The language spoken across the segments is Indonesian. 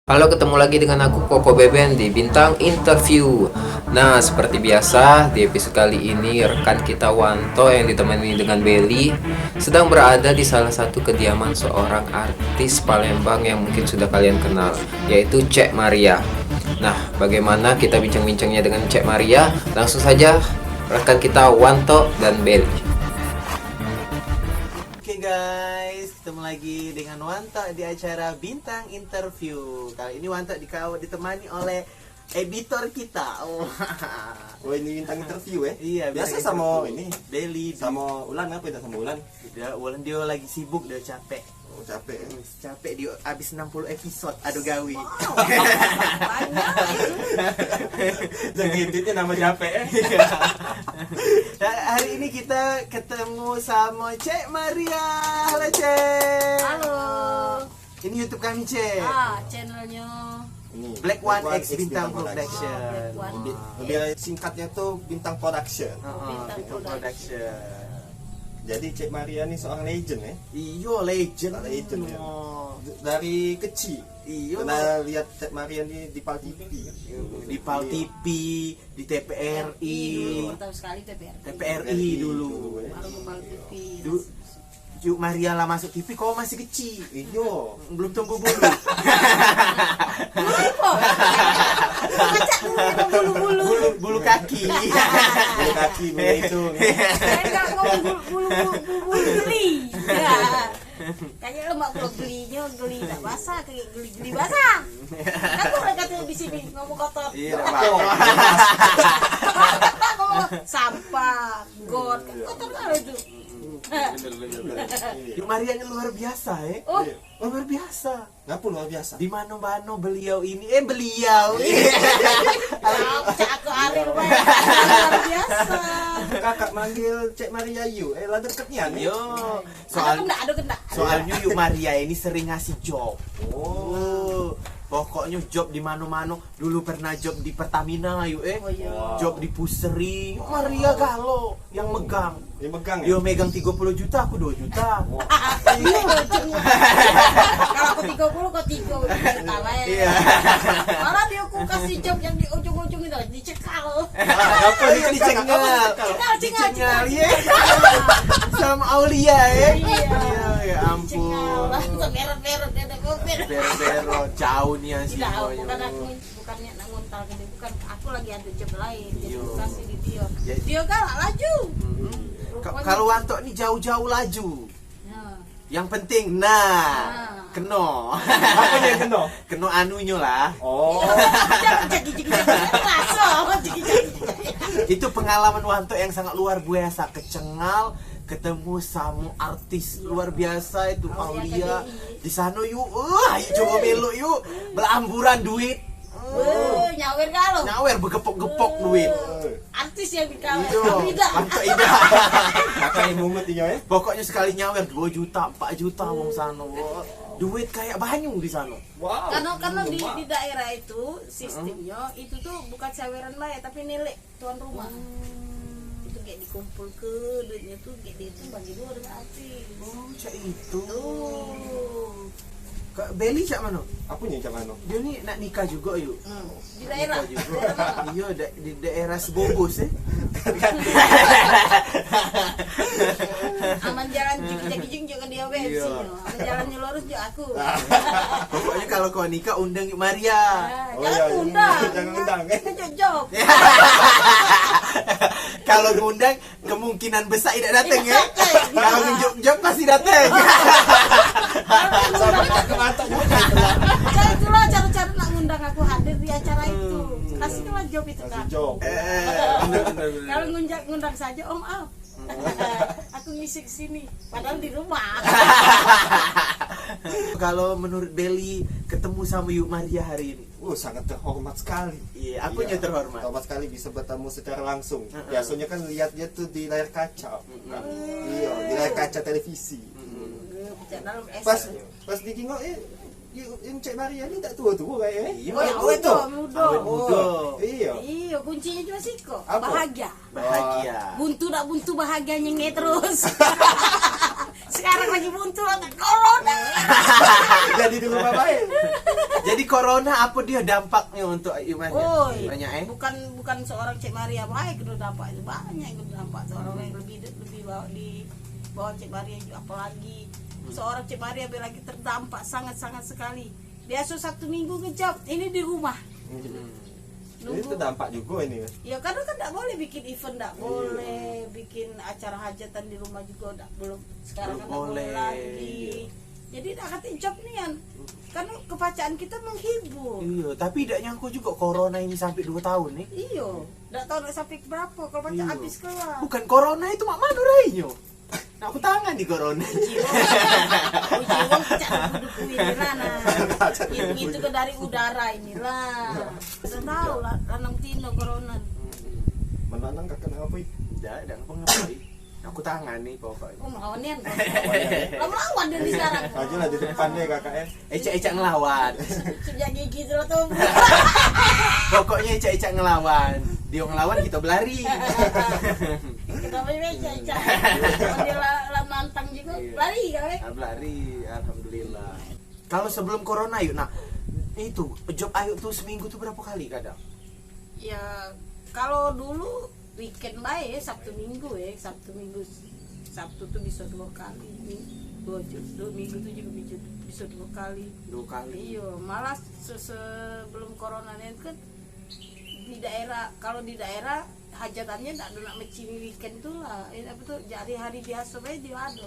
Halo, ketemu lagi dengan aku Koko Beben di Bintang Interview. Nah, seperti biasa di episode kali ini rekan kita Wanto yang ditemani dengan Belly sedang berada di salah satu kediaman seorang artis Palembang yang mungkin sudah kalian kenal, yaitu Cek Maria. Nah, bagaimana kita bincang-bincangnya dengan Cek Maria? Langsung saja rekan kita Wanto dan Belly. Oke guys, ketemu lagi dengan Wanto di acara Bintang Interview. Kali ini Wanto ditemani oleh editor kita. Oh ini bintang interview ya? Iya, biasa bintang sama interview. ini Belly sama Ulan apa itu sama Ulan? Udah, Wulan dia lagi sibuk, dia capek. Oh capek ya? Capek dia abis 60 episode adu gawi. Jadi itu nama capek ya? Nah, hari ini kita ketemu sama Cek Maria. Halo Cek. Halo. Ini YouTube kami Cek. Channelnya Ini Black One X Bintang Production. Black One. Lebih singkatnya tuh Bintang Production. Bintang Production. Jadi Cek Maria nih seorang legend ya? Iyo legend. Legend ya? Oh. Dari kecil. Iyo. Pernah lihat Cek Maria di Pal TV. Di Pal TV, di TPRI. tahu sekali TPRI. TPRI dulu. Baru kembali TV. Yuk Maria lah masuk TV, kau masih kecil. Iyo. Belum tumbuh bulu. Bulu-bulu. Bulu kaki. Bulu kaki mulai itu. Saya nggak ngomong bulu geli. Ya. Kayaknya lemak kalau geli tak basah, kayak geli basah. Kan udah kata di sini ngomong kotor. Iya, apa? Ngomong sampah, got, kan kotor kan itu. Yuk Maria ini luar biasa ya. Oh, Luar biasa. Ngapa luar biasa? Di mana-mana beliau ini beliau. aku Ariel luar biasa. Kakak manggil Cek Maria Yu. Lah deketnya nih. Yo, Ada kena. soalnya Yuk Maria ini sering ngasih job. Oh. Pokoknya job di mana-mana. Dulu pernah job di Pertamina yuk Oh iya. job di Puseri. Yuk Maria galau yang megang. Dia megang ya? Dia megang 30 juta, aku 2 juta. Iya, kalau aku 30, kau 3 juta lah ya. Iya. Malah dia aku kasih job yang di ujung-ujung itu dicekal. Apa dia dicengal? Cengal. Iya. Sama Aulia ya. Iya. Ya ampun. Cengal lah, meret-meret ada mobil. Bero-bero jauh nih yang Tidak, semuanya. bukannya nak ngontal gini, bukan aku lagi ada job lain, jadi Iya. aku kasih di dia. Ya. Dia galak laju. Kalau Wanto ini jauh-jauh laju. Nah, Yang penting, keno. Apa dia kena? Keno anunya lah. Oh. jangan jadi Itu pengalaman Wanto yang sangat luar biasa. Kecengal, ketemu sama artis luar biasa itu Aulia. Di sana yuk, ayo coba belok yuk. Belamburan duit. nyawer kalau. Nyawer begepok-gepok duit. Artis yang dikawin, Iya, tapi tidak. Wanto ida. Kakak yang mungut dia ya? Pokoknya sekali nyawer 2 juta, 4 juta wong sana. Duit kayak banyu di sana. Wow. Karena di daerah itu sistemnya itu tuh bukan saweran lah ya, tapi nilai tuan rumah. Itu kayak dikumpul ke duitnya tuh kayak dia tuh bagi dua dengan artis. Oh, cak itu. Tuh. Kak Belly cak mana? Apanya cak mana? Dia ni nak nikah juga yuk. Di daerah. Nikah juga. Iya, di daerah Sebogos Aman jalan jing juga dia bensin. Iya. Aman jalannya lurus juga aku. Pokoknya kalau kau nikah undang yuk Maria. Nah, Oh, jangan iya, iya. undang. Jangan undang, eh. Kita job. Kalau ngundang kemungkinan besar tidak datang ya. Datang. Kalau ngejuk-juk pasti datang. Sama kakak mantap juga. Jadi itulah cara-cara nak ngundang aku hadir di acara itu. Kasihlah job itu Kasih kan. job. Benar. Kalau ngundang saja Om Al. Aku ngisi sini padahal di rumah. Kalau menurut Belly ketemu sama Yuk Maria hari ini. Sangat terhormat sekali. Iya, akunya terhormat. Terhormat sekali bisa bertemu secara langsung. Biasanya kan lihat dia tuh di layar kaca. Iya, di layar kaca televisi. Dalam es. Pas digingok yang Cek Maria ini tak tua-tua kayaknya. Iya, Oh, yang awet muda, tuh. muda. Awet muda. Iya. Iya, kuncinya cuma siko. Apa? Bahagia. Bahagia. Buntu tak buntu bahagianya nge terus. Sekarang lagi buntu tak corona. Jadi di rumah baik. Jadi corona apa dia dampaknya untuk Ayu banyak? Oi, Banyak bukan seorang Cik Maria baik kena dampak itu banyak yang kena dampak seorang yang lebih bawa di bawah Cik Maria juga, apalagi seorang Cik Maria lagi terdampak sangat sekali. Dia 1 minggu ngejab ini di rumah. Ini itu dampak juga ini. Ya karena kan tidak boleh bikin event, tidak boleh bikin acara hajatan di rumah juga, belum sekarang kan Belum boleh boleh. lagi. Jadi tidak kata job nian, karena kebacaaan kita menghibur. Iya, tapi tidak nyangka juga corona ini sampai 2 tahun nih. Iyo, tidak tahu nak sampai berapa kalau baca Iya. habis kelar. Bukan corona itu mak mana rainya? Nah, aku tangan di corona. Jiwa cak duku inilah nah. Itu ke dari udara inilah. Sudah tahu lah lanang tino corona. Menanang kakak apa itu? Tidak ngapa-ngapain. Aku tangan nih pokoknya. Oh melawan nian. Lawan dia sekarang. Aja lah di depan deh kakaknya. Ecak-ecak ngelawan. Sejak gigi itu lah tuh. Pokoknya ecak-ecak ngelawan. Dia ngelawan kita berlari. Kenapa beca cak? Dia lah nantang juga lari kali. Berlari, alhamdulillah. Kalau sebelum corona yuk, nah itu job Ayu tuh seminggu tuh berapa kali kadang? Ya kalau dulu weekend baik Sabtu Minggu Sabtu tuh bisa 2 kali, 2 minggu tuh juga bisa 2 kali. 2 kali. Iya, malah sebelum corona ini kan di daerah, kalau di daerah hajatannya tidak ada nak mecini weekend tuh lah. Apa tuh jadi hari biasa bae dia ada.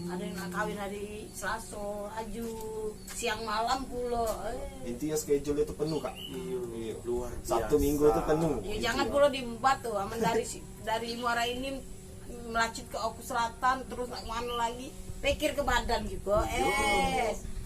Ada yang nak kawin hari Selasa, aju siang malam pula. Intinya schedule itu penuh kak. Iya, luar biasa. Sabtu Minggu itu penuh. Ya jangan pula diembat tuh, aman dari Muara ini melacit ke Oku Selatan terus nak mana lagi, pikir ke badan juga.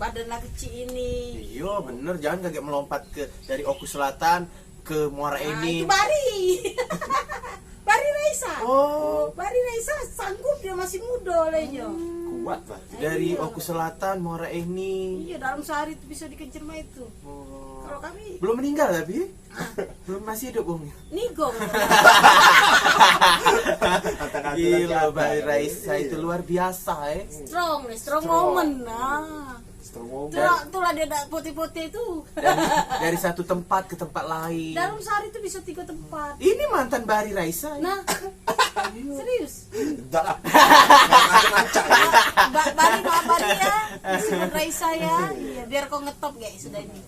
Badan lah kecil ini. Iya bener, jangan kaget melompat ke dari Oku Selatan ke Muara Nah, Enim. itu Bari. Bari Raisa. Oh, Bari Raisa sanggup, dia masih muda olehnya. Kuat lah. dari Iya. Oku Selatan Muara Enim. Iya, dalam sehari itu bisa dikejar mah itu. Oh. Kalau kami Belum meninggal tapi? Belum, masih hidup Bung. nigong. Gila, Bari Raisa itu luar biasa Strong Strong. woman. Nah. Strong Itulah dia ada putih-putih itu. dari satu tempat ke tempat lain. Dalam sehari itu bisa 3 tempat. Ini mantan Bari Raisa. Nah, serius. Enggak lah. Bari ya, disebut Raisa ya. Iya, biar kau ngetop guys sudah ini.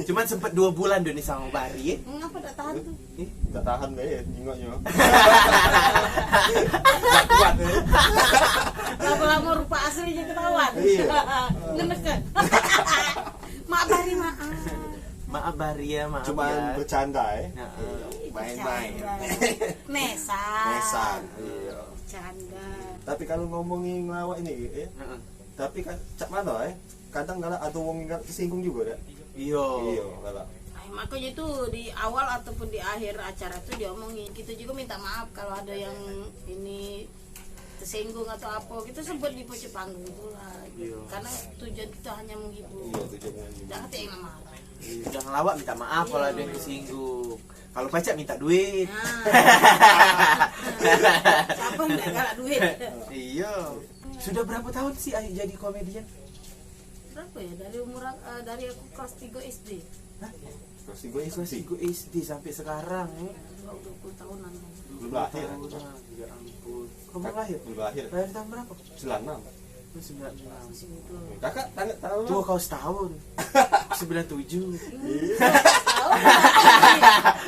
Cuman sempat 2 bulan Doni sama Bari ya. Ngapa tak tahan tuh? Enggak tahan deh jingoknya. Enggak kuat deh. Lama-lama rupa aslinya ketahuan. Iya. Ngeneken. Maaf Bari, maaf. Maaf Bari ya, maaf Cuman ya. bercanda Nah, main-main. Mesan. Mesan. Iya. Canda. Tapi kalau ngomongin ngelawak ini ya. Heeh. Tapi kan cak mana kadang galak ada wong yang tersinggung juga dah. Iya. Iya, galak. Makanya itu di awal ataupun di akhir acara itu diomongin, kita juga minta maaf kalau ada yang ini tersinggung atau apa, kita sempat di pojok panggung itulah gitu. Karena tujuan kita hanya menghibur. Iya, tujuannya menghibur. Jangan ada yang marah. Udah ngelawak minta maaf kalau ada yang disinggung. Kalau pacak minta duit. Nah. Siapa yang nggak galak duit? Iya. Sudah berapa tahun sih Ayu jadi komedian? Berapa ya? Dari aku kelas 3 SD. Terus gue Masih gue SD sampai sekarang ya. 20 tahunan. belum lahir. Ya ampun. Kamu lahir? Belum lahir. Lahir tahun berapa? 96. 96. Masih muda. Kakak tanya tahu Tua lah. kau setahun. 97. Tahu?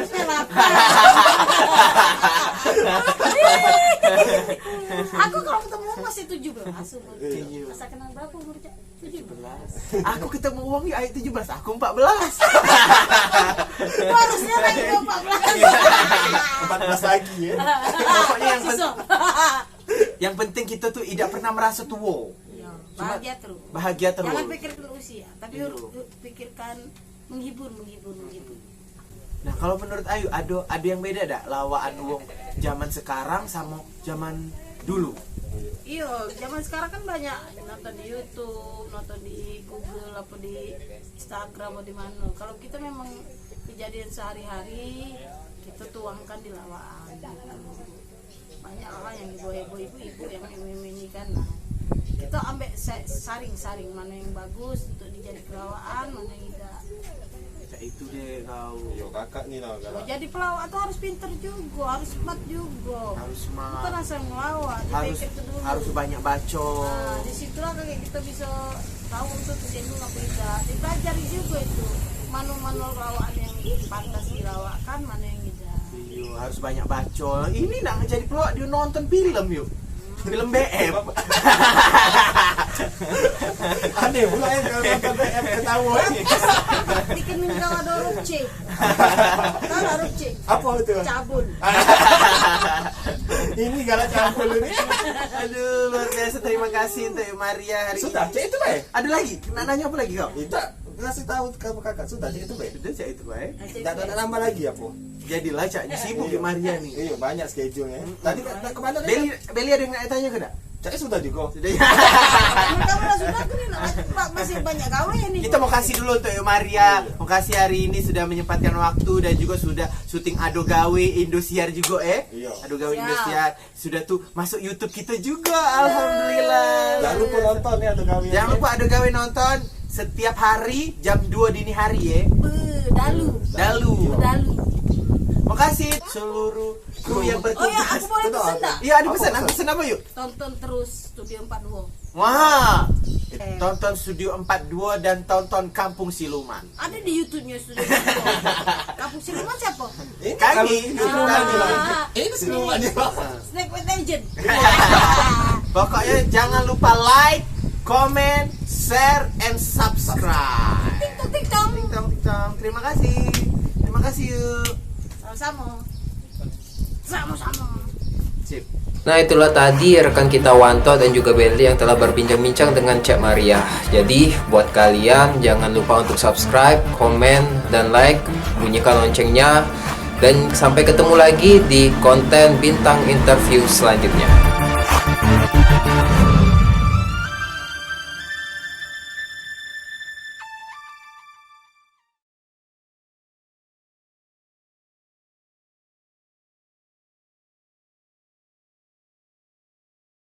Kenapa? Aku kalau ketemu masih 17 umur. Iya. Masa kenal berapa umur Cak? 17. Aku ketemu uang ya Ayu 17, aku 14. Lu harusnya lagi 14 lagi ya. Pokoknya yang14. yang penting kita tuh tidak pernah merasa tua. Bahagia terus. Bahagia terus. Jangan pikirkan usia, tapi Iya. pikirkan menghibur. Nah, kalau menurut Ayu ada yang beda dak lawaan uang zaman sekarang sama zaman dulu? Iya, zaman sekarang kan banyak nonton di YouTube, nonton di Google, apa di Instagram atau di mana. Kalau kita memang kejadian sehari-hari, kita tuangkan di lawaan. Gitu. Banyak orang yang ibu yang ini kan. Nah, kita ambil saring-saring mana yang bagus untuk dijadi kelawaan, mana yang tidak. Itu deh kau. Yo kakak nih lah galak. Jadi pelawak tuh harus pinter juga, harus smart juga. Harus Bukan smart. asal ngelawak, Harus dipikir dulu. harus banyak bacot. Nah, disitulah kayak kita bisa tahu untuk kesini apa tidak. Dipelajari juga itu manual lawakan yang pantas dilawakkan, mana yang tidak. Iya, harus banyak bacot. Ini nak jadi pelawak dia nonton film yuk. Film BM. Aneh pula ya kalau nonton BM ketahuan. Dikemin kalau ada huruf C. Kalau huruf C. Apa itu? Cabul. Ini galak campur ini. Aduh, luar biasa. Terima kasih untuk Maria hari Sudah, ini. cek itu baik. Ada lagi? Nanya apa lagi kau? Tidak, kasih tahu kamu kakak. Sudah, cek itu baik. Sudah cak itu baik. Tidak ada nambah lagi apa? Jadilah cak sibuk di Maria nih. Iya, banyak schedule-nya. Tadi kemana Beli tadi? Beli ada yang nak tanya ke dak? Cek sudah juga. Sudah. Kamu lah sudah aku nih masih banyak gawe nih. Kita mau kasih dulu untuk Maria. Mau kasih hari ini sudah menyempatkan waktu dan juga sudah syuting Ado Gawe Indosiar juga Iya. Ado Gawe Siap. Indosiar sudah tuh masuk YouTube kita juga. Alhamdulillah. Jangan lupa nonton ya tuh kami. Jangan lupa Ado Gawe nonton setiap hari jam 2 dini hari ya. Dalu. Dalu. Dalu. Makasih seluruh kru yang Oh ya, bertugas. aku boleh pesan enggak? Iya, ada pesan. Aku pesan apa yuk? Tonton terus Studio 42. Wah. Tonton Studio 42 dan tonton Kampung Siluman. Ada di YouTube-nya Studio 42. Kampung Siluman siapa? Ini Kami. siluman nih, Bang. Ah. Ini siluman nih, Bang. Snake with Agent. Pokoknya jangan lupa like, comment, share, and subscribe. Tik-tok. Ting-tong. Terima kasih. Terima kasih yuk. Sama-sama. Sama-sama. Sip. Nah itulah tadi rekan kita Wanto dan juga Belly yang telah berbincang-bincang dengan Cak Maria. Jadi buat kalian jangan lupa untuk subscribe, komen, dan like, bunyikan loncengnya. Dan sampai ketemu lagi di konten bintang interview selanjutnya.